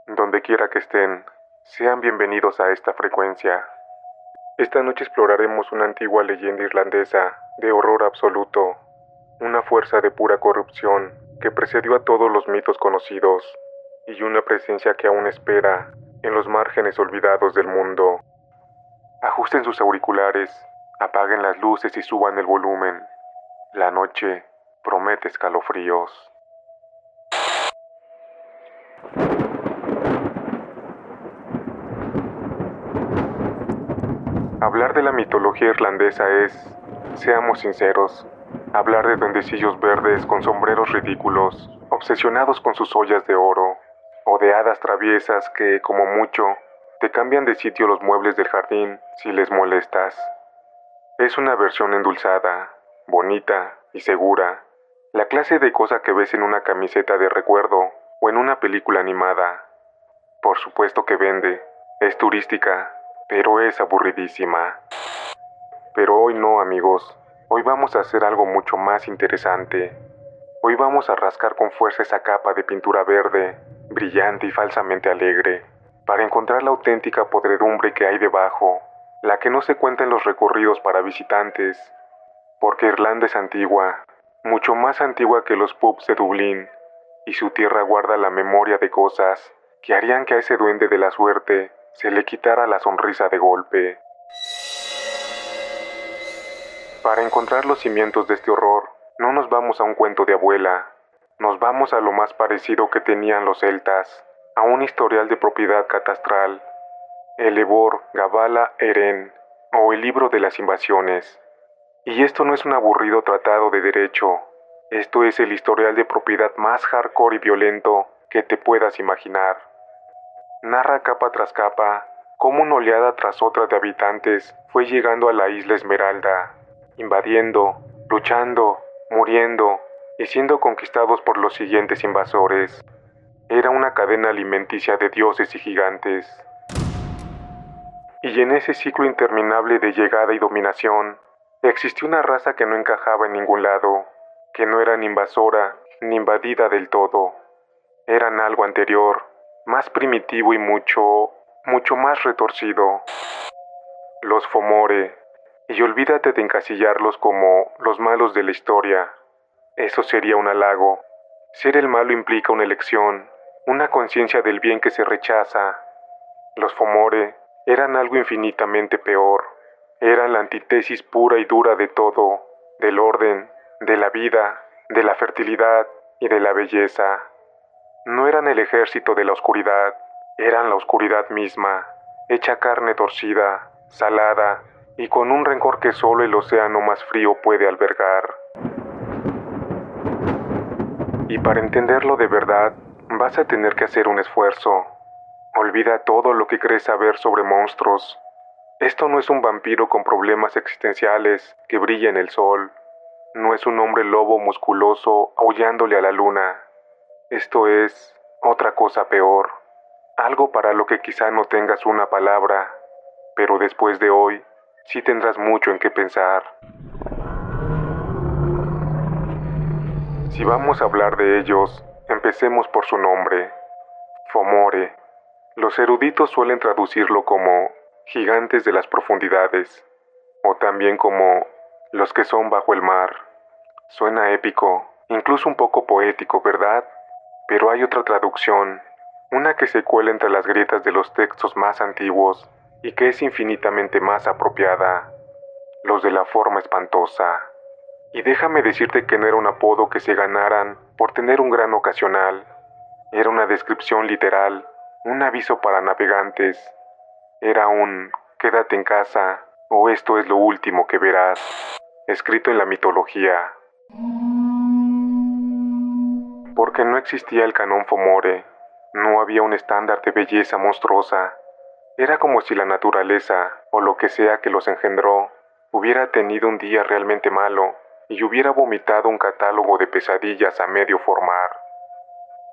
Donde quiera que estén, sean bienvenidos a esta frecuencia. Esta noche exploraremos una antigua leyenda irlandesa de horror absoluto, una fuerza de pura corrupción que precedió a todos los mitos conocidos y una presencia que aún espera en los márgenes olvidados del mundo. Ajusten sus auriculares, apaguen las luces y suban el volumen. La noche promete escalofríos. Hablar de la mitología irlandesa es, seamos sinceros, hablar de duendecillos verdes con sombreros ridículos, obsesionados con sus ollas de oro, o de hadas traviesas que, como mucho, te cambian de sitio los muebles del jardín si les molestas. Es una versión endulzada, bonita y segura, la clase de cosa que ves en una camiseta de recuerdo o en una película animada. Por supuesto que vende, es turística, pero es aburridísima. Pero hoy no, amigos. Hoy vamos a hacer algo mucho más interesante. Hoy vamos a rascar con fuerza esa capa de pintura verde, brillante y falsamente alegre, para encontrar la auténtica podredumbre que hay debajo, la que no se cuenta en los recorridos para visitantes. Porque Irlanda es antigua, mucho más antigua que los pubs de Dublín, y su tierra guarda la memoria de cosas que harían que a ese duende de la suerte se le quitara la sonrisa de golpe. Para encontrar los cimientos de este horror, no nos vamos a un cuento de abuela, nos vamos a lo más parecido que tenían los celtas, a un historial de propiedad catastral, el Ebor Gabala Eren, o el libro de las invasiones. Y esto no es un aburrido tratado de derecho, esto es el historial de propiedad más hardcore y violento que te puedas imaginar. Narra capa tras capa cómo una oleada tras otra de habitantes fue llegando a la isla Esmeralda, invadiendo, luchando, muriendo y siendo conquistados por los siguientes invasores. Era una cadena alimenticia de dioses y gigantes. Y en ese ciclo interminable de llegada y dominación, existió una raza que no encajaba en ningún lado, que no era ni invasora ni invadida del todo. Eran algo anterior, más primitivo y mucho más retorcido. Los Fomore. Y olvídate de encasillarlos como los malos de la historia. Eso sería un halago. Ser el malo implica una elección, una conciencia del bien que se rechaza. Los Fomore eran algo infinitamente peor. Eran la antítesis pura y dura de todo, del orden, de la vida, de la fertilidad y de la belleza. No eran el ejército de la oscuridad, eran la oscuridad misma, hecha carne torcida, salada y con un rencor que solo el océano más frío puede albergar. Y para entenderlo de verdad, vas a tener que hacer un esfuerzo. Olvida todo lo que crees saber sobre monstruos. Esto no es un vampiro con problemas existenciales que brilla en el sol. No es un hombre lobo musculoso aullándole a la luna. Esto es otra cosa peor. Algo para lo que quizá no tengas una palabra, pero después de hoy, sí tendrás mucho en qué pensar. Si vamos a hablar de ellos, empecemos por su nombre, Fomore. Los eruditos suelen traducirlo como gigantes de las profundidades, o también como los que son bajo el mar. Suena épico, incluso un poco poético, ¿verdad? Pero hay otra traducción, una que se cuela entre las grietas de los textos más antiguos y que es infinitamente más apropiada, los de la forma espantosa. Y déjame decirte que no era un apodo que se ganaran por tener un gran ocasional. Era una descripción literal, un aviso para navegantes. Era un quédate en casa o esto es lo último que verás, escrito en la mitología. Porque no existía el canon Fomore, no había un estándar de belleza monstruosa. Era como si la naturaleza, o lo que sea que los engendró, hubiera tenido un día realmente malo y hubiera vomitado un catálogo de pesadillas a medio formar.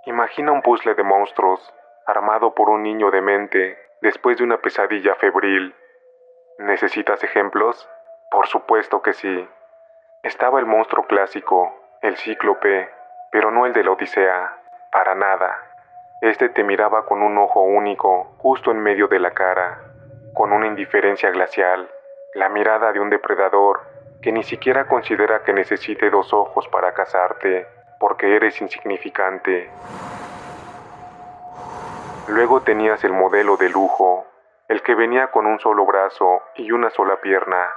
Imagina un puzzle de monstruos, armado por un niño demente, después de una pesadilla febril. ¿Necesitas ejemplos? Por supuesto que sí. Estaba el monstruo clásico, el cíclope, pero no el de la Odisea, para nada. Este te miraba con un ojo único, justo en medio de la cara, con una indiferencia glacial, la mirada de un depredador que ni siquiera considera que necesite dos ojos para cazarte, porque eres insignificante. Luego tenías el modelo de lujo, el que venía con un solo brazo y una sola pierna,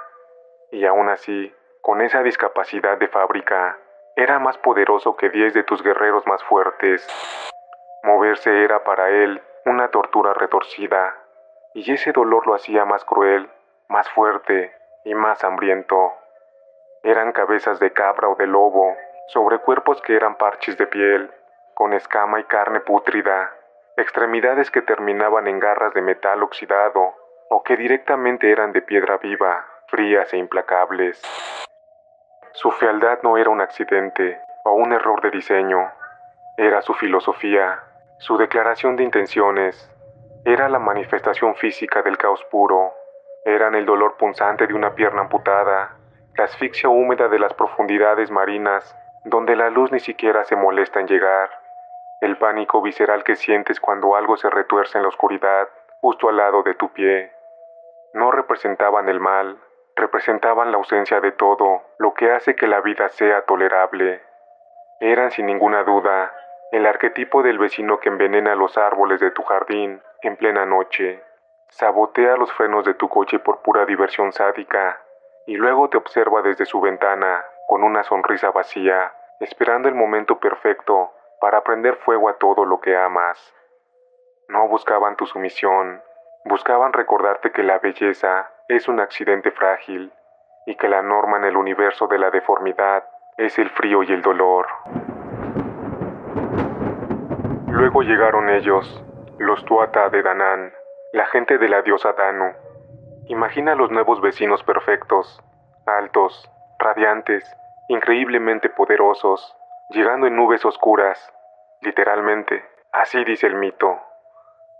y aún así, con esa discapacidad de fábrica, era más poderoso que 10 de tus guerreros más fuertes. Moverse era para él una tortura retorcida, y ese dolor lo hacía más cruel, más fuerte y más hambriento. Eran cabezas de cabra o de lobo, sobre cuerpos que eran parches de piel, con escama y carne pútrida, extremidades que terminaban en garras de metal oxidado, o que directamente eran de piedra viva, frías e implacables. Su fealdad no era un accidente o un error de diseño, era su filosofía, su declaración de intenciones, era la manifestación física del caos puro, eran el dolor punzante de una pierna amputada, la asfixia húmeda de las profundidades marinas, donde la luz ni siquiera se molesta en llegar, el pánico visceral que sientes cuando algo se retuerce en la oscuridad, justo al lado de tu pie. No representaban el mal, representaban la ausencia de todo, lo que hace que la vida sea tolerable. Eran sin ninguna duda el arquetipo del vecino que envenena los árboles de tu jardín en plena noche, sabotea los frenos de tu coche por pura diversión sádica y luego te observa desde su ventana con una sonrisa vacía, esperando el momento perfecto para prender fuego a todo lo que amas. No buscaban tu sumisión, buscaban recordarte que la belleza es un accidente frágil y que la norma en el universo de la deformidad es el frío y el dolor. Luego llegaron ellos, los Tuatha de Danann, la gente de la diosa Danu. Imagina los nuevos vecinos perfectos, altos, radiantes, increíblemente poderosos, llegando en nubes oscuras, literalmente, así dice el mito.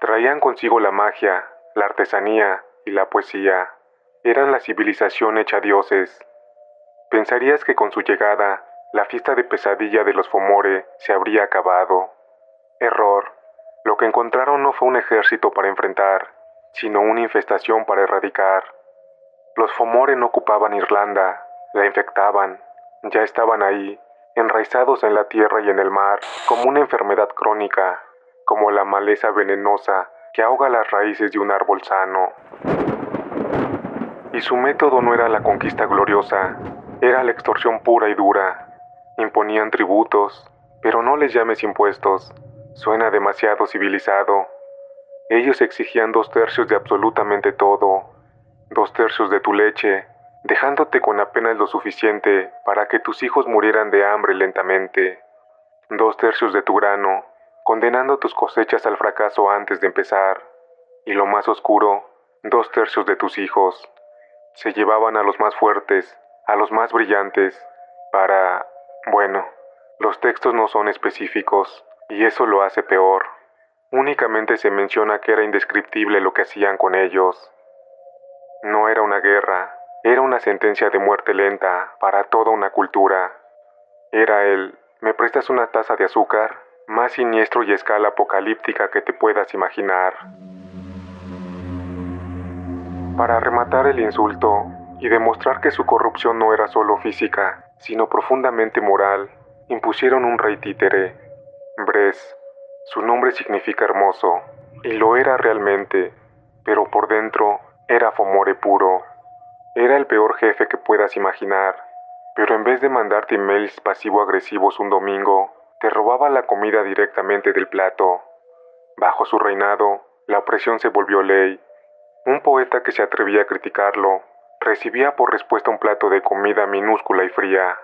Traían consigo la magia, la artesanía y la poesía. Eran la civilización hecha dioses. Pensarías que con su llegada, la fiesta de pesadilla de los Fomore se habría acabado. Error. Lo que encontraron no fue un ejército para enfrentar, sino una infestación para erradicar. Los Fomore no ocupaban Irlanda, la infectaban. Ya estaban ahí, enraizados en la tierra y en el mar, como una enfermedad crónica, como la maleza venenosa que ahoga las raíces de un árbol sano. Y su método no era la conquista gloriosa, era la extorsión pura y dura. Imponían tributos, pero no les llames impuestos, suena demasiado civilizado. Ellos exigían 2/3 de absolutamente todo, 2/3 de tu leche, dejándote con apenas lo suficiente para que tus hijos murieran de hambre lentamente. 2/3 de tu grano, condenando tus cosechas al fracaso antes de empezar. Y lo más oscuro, 2/3 de tus hijos. Se llevaban a los más fuertes, a los más brillantes, para... Bueno, los textos no son específicos, y eso lo hace peor. Únicamente se menciona que era indescriptible lo que hacían con ellos. No era una guerra, era una sentencia de muerte lenta para toda una cultura. Era el, ¿me prestas una taza de azúcar? Más siniestro y a escala apocalíptica que te puedas imaginar. Para rematar el insulto y demostrar que su corrupción no era solo física, sino profundamente moral, impusieron un rey títere, Bres. Su nombre significa hermoso, y lo era realmente, pero por dentro era Fomore puro. Era el peor jefe que puedas imaginar, pero en vez de mandarte emails pasivo-agresivos un domingo, te robaba la comida directamente del plato. Bajo su reinado, la opresión se volvió ley. Un poeta que se atrevía a criticarlo, recibía por respuesta un plato de comida minúscula y fría,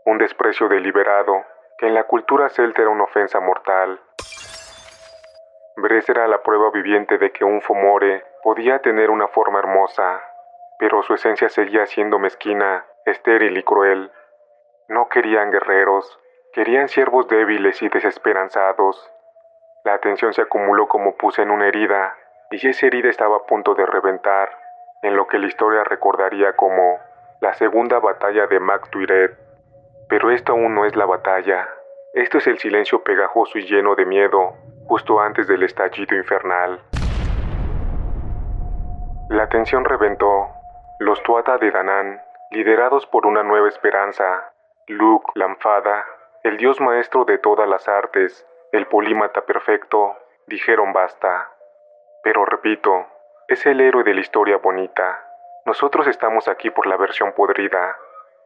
un desprecio deliberado, que en la cultura celta era una ofensa mortal. Bres era la prueba viviente de que un Fomore podía tener una forma hermosa, pero su esencia seguía siendo mezquina, estéril y cruel. No querían guerreros, querían siervos débiles y desesperanzados. La tensión se acumuló como pus en una herida, y esa herida estaba a punto de reventar, en lo que la historia recordaría como la segunda batalla de Mac Tuired. Pero esto aún no es la batalla. Esto es el silencio pegajoso y lleno de miedo, justo antes del estallido infernal. La tensión reventó. Los Tuatha de Danann, liderados por una nueva esperanza, Luc Lamfada, el dios maestro de todas las artes, el polímata perfecto, dijeron basta. Pero repito, es el héroe de la historia bonita. Nosotros estamos aquí por la versión podrida.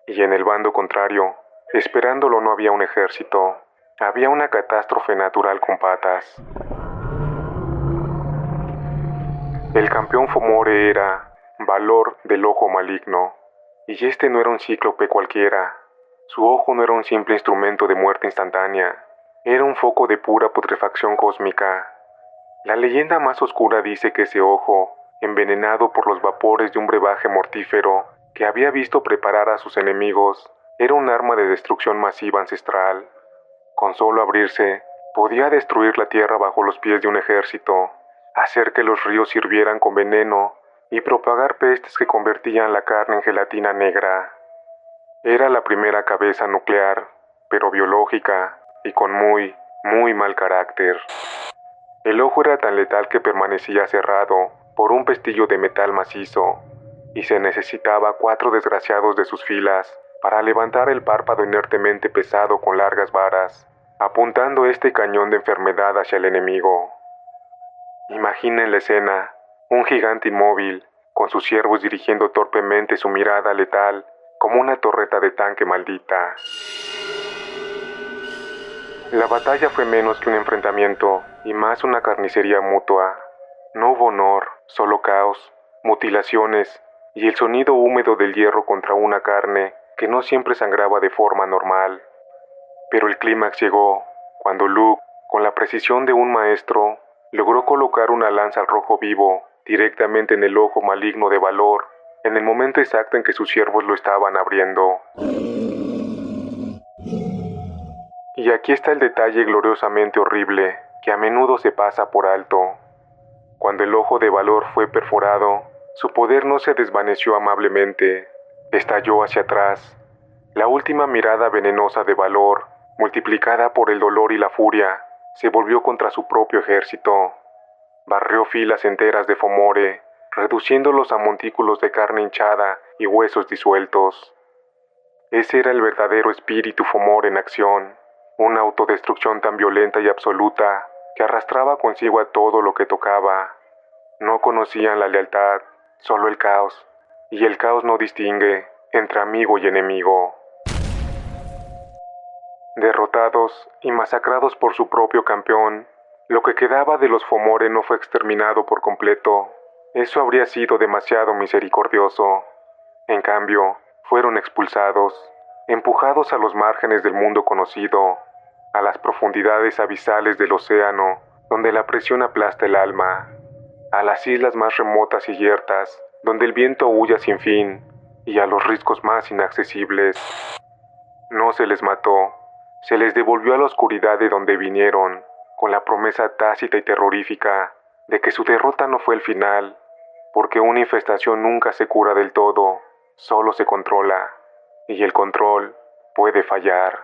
Y en el bando contrario, esperándolo no había un ejército, había una catástrofe natural con patas. El campeón Fomore era Valor del Ojo Maligno, y este no era un cíclope cualquiera. Su ojo no era un simple instrumento de muerte instantánea, era un foco de pura putrefacción cósmica. La leyenda más oscura dice que ese ojo, envenenado por los vapores de un brebaje mortífero que había visto preparar a sus enemigos, era un arma de destrucción masiva ancestral. Con solo abrirse, podía destruir la tierra bajo los pies de un ejército, hacer que los ríos hirvieran con veneno y propagar pestes que convertían la carne en gelatina negra. Era la primera cabeza nuclear, pero biológica y con muy mal carácter. El ojo era tan letal que permanecía cerrado por un pestillo de metal macizo, y se necesitaba 4 desgraciados de sus filas para levantar el párpado inertemente pesado con largas varas, apuntando este cañón de enfermedad hacia el enemigo. Imaginen la escena, un gigante inmóvil, con sus siervos dirigiendo torpemente su mirada letal, como una torreta de tanque maldita. La batalla fue menos que un enfrentamiento, y más una carnicería mutua. No hubo honor, solo caos, mutilaciones, y el sonido húmedo del hierro contra una carne que no siempre sangraba de forma normal. Pero el clímax llegó, cuando Luke, con la precisión de un maestro, logró colocar una lanza al rojo vivo, directamente en el ojo maligno de Valor, en el momento exacto en que sus siervos lo estaban abriendo. Y aquí está el detalle gloriosamente horrible, que a menudo se pasa por alto. Cuando el ojo de Valor fue perforado, su poder no se desvaneció amablemente, estalló hacia atrás. La última mirada venenosa de Valor, multiplicada por el dolor y la furia, se volvió contra su propio ejército. Barrió filas enteras de Fomore, reduciéndolos a montículos de carne hinchada y huesos disueltos. Ese era el verdadero espíritu Fomore en acción, una autodestrucción tan violenta y absoluta que arrastraba consigo a todo lo que tocaba. No conocían la lealtad, solo el caos, y el caos no distingue entre amigo y enemigo. Derrotados y masacrados por su propio campeón, lo que quedaba de los Fomore no fue exterminado por completo. Eso habría sido demasiado misericordioso. En cambio, fueron expulsados, empujados a los márgenes del mundo conocido, a las profundidades abisales del océano, donde la presión aplasta el alma, a las islas más remotas y yertas, donde el viento huya sin fin, y a los riscos más inaccesibles. No se les mató, se les devolvió a la oscuridad de donde vinieron, con la promesa tácita y terrorífica de que su derrota no fue el final, porque una infestación nunca se cura del todo, solo se controla, y el control puede fallar.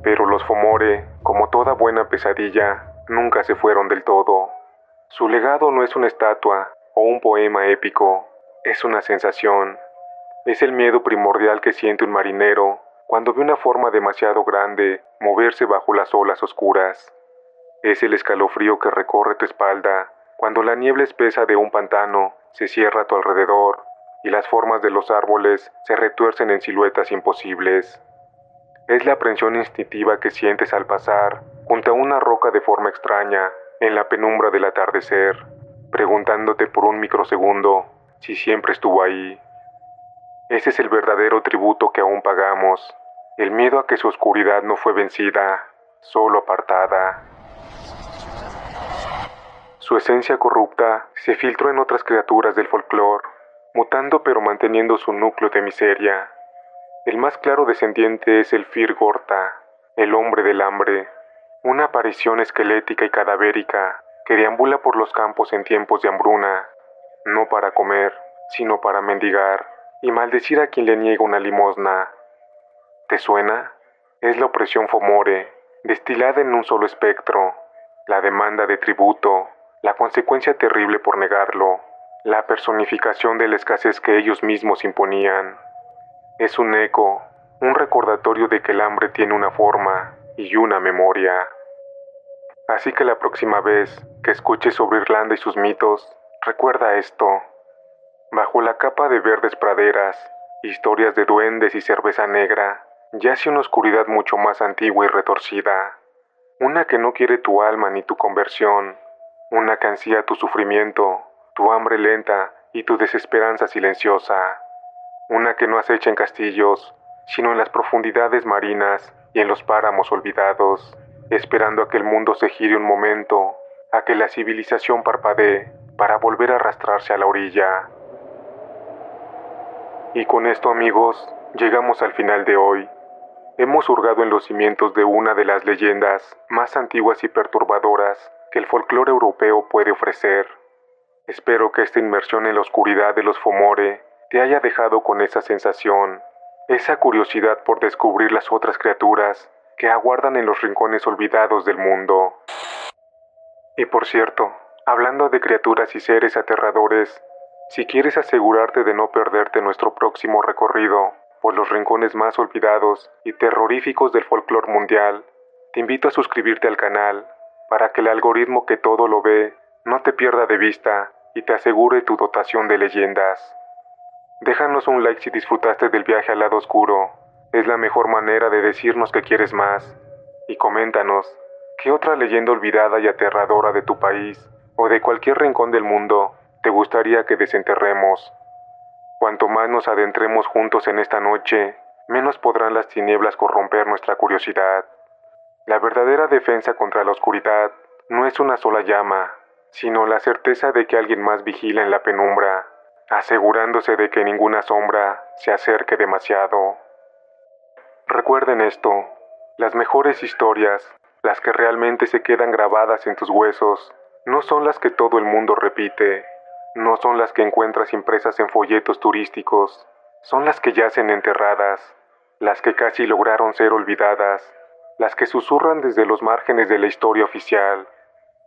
Pero los Fomore, como toda buena pesadilla, nunca se fueron del todo. Su legado no es una estatua o un poema épico, es una sensación. Es el miedo primordial que siente un marinero cuando ve una forma demasiado grande moverse bajo las olas oscuras. Es el escalofrío que recorre tu espalda cuando la niebla espesa de un pantano se cierra a tu alrededor y las formas de los árboles se retuercen en siluetas imposibles. Es la aprensión instintiva que sientes al pasar junto a una roca de forma extraña en la penumbra del atardecer, preguntándote por un microsegundo si siempre estuvo ahí. Ese es el verdadero tributo que aún pagamos, el miedo a que su oscuridad no fue vencida, solo apartada. Su esencia corrupta se filtró en otras criaturas del folclore, mutando pero manteniendo su núcleo de miseria. El más claro descendiente es el Fir Gorta, el hombre del hambre, una aparición esquelética y cadavérica que deambula por los campos en tiempos de hambruna, no para comer, sino para mendigar y maldecir a quien le niega una limosna. ¿Te suena? Es la opresión Fomore, destilada en un solo espectro, la demanda de tributo, la consecuencia terrible por negarlo, la personificación de la escasez que ellos mismos imponían. Es un eco, un recordatorio de que el hambre tiene una forma y una memoria. Así que la próxima vez que escuches sobre Irlanda y sus mitos, recuerda esto. Bajo la capa de verdes praderas, historias de duendes y cerveza negra, yace una oscuridad mucho más antigua y retorcida. Una que no quiere tu alma ni tu conversión. Una que ansía tu sufrimiento, tu hambre lenta y tu desesperanza silenciosa. Una que no acecha en castillos, sino en las profundidades marinas y en los páramos olvidados, esperando a que el mundo se gire un momento, a que la civilización parpadee para volver a arrastrarse a la orilla. Y con esto, amigos, llegamos al final de hoy. Hemos hurgado en los cimientos de una de las leyendas más antiguas y perturbadoras que el folclore europeo puede ofrecer. Espero que esta inmersión en la oscuridad de los Fomore te haya dejado con esa sensación, esa curiosidad por descubrir las otras criaturas que aguardan en los rincones olvidados del mundo. Y por cierto, hablando de criaturas y seres aterradores, si quieres asegurarte de no perderte nuestro próximo recorrido por los rincones más olvidados y terroríficos del folclore mundial, te invito a suscribirte al canal para que el algoritmo que todo lo ve no te pierda de vista y te asegure tu dotación de leyendas. Déjanos un like si disfrutaste del viaje al lado oscuro. Es la mejor manera de decirnos que quieres más. Y coméntanos, ¿qué otra leyenda olvidada y aterradora de tu país o de cualquier rincón del mundo te gustaría que desenterremos? Cuanto más nos adentremos juntos en esta noche, menos podrán las tinieblas corromper nuestra curiosidad. La verdadera defensa contra la oscuridad no es una sola llama, sino la certeza de que alguien más vigila en la penumbra, asegurándose de que ninguna sombra se acerque demasiado. Recuerden esto, las mejores historias, las que realmente se quedan grabadas en tus huesos, no son las que todo el mundo repite, no son las que encuentras impresas en folletos turísticos, son las que yacen enterradas, las que casi lograron ser olvidadas, las que susurran desde los márgenes de la historia oficial.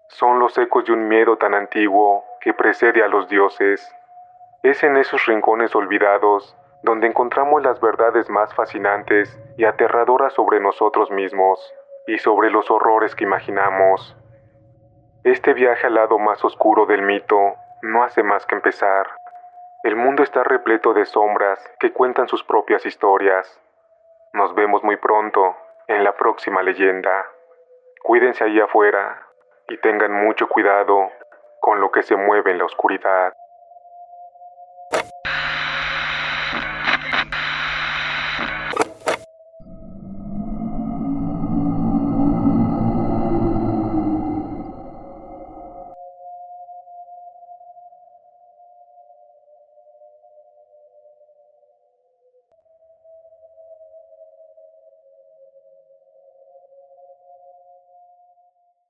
Son los ecos de un miedo tan antiguo que precede a los dioses. Es en esos rincones olvidados donde encontramos las verdades más fascinantes y aterradoras sobre nosotros mismos y sobre los horrores que imaginamos. Este viaje al lado más oscuro del mito no hace más que empezar. El mundo está repleto de sombras que cuentan sus propias historias. Nos vemos muy pronto en la próxima leyenda. Cuídense ahí afuera y tengan mucho cuidado con lo que se mueve en la oscuridad.